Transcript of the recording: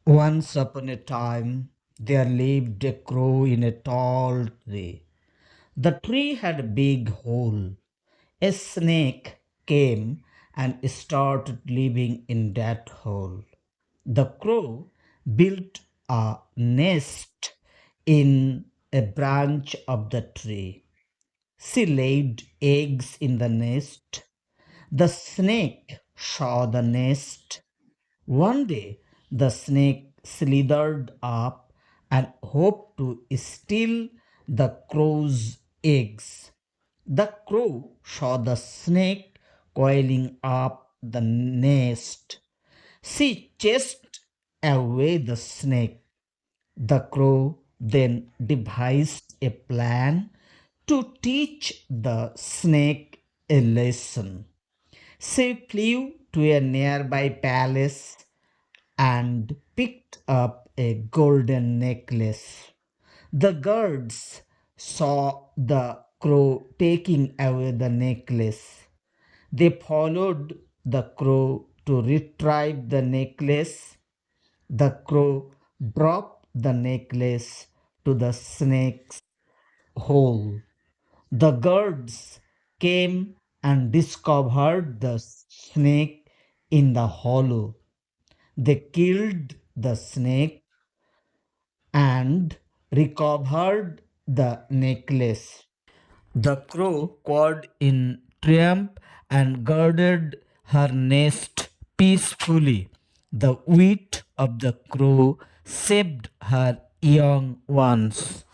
Once upon a time, there lived a crow in a tall tree. The tree had a big hole. A snake came and started living in that hole. The crow built a nest in a branch of the tree. She laid eggs in the nest. The snake saw the nest. One day, the snake slithered up and hoped to steal the crow's eggs. The crow saw the snake coiling up the nest. She chased away the snake. The crow then devised a plan to teach the snake a lesson. She flew to a nearby palace and picked up a golden necklace. The guards saw the crow taking away the necklace. They followed the crow to retrieve the necklace. The crow dropped the necklace to the snake's hole. The guards came and discovered the snake in the hollow. They killed the snake and recovered the necklace. The crow cawed in triumph and guarded her nest peacefully. The wit of the crow saved her young ones.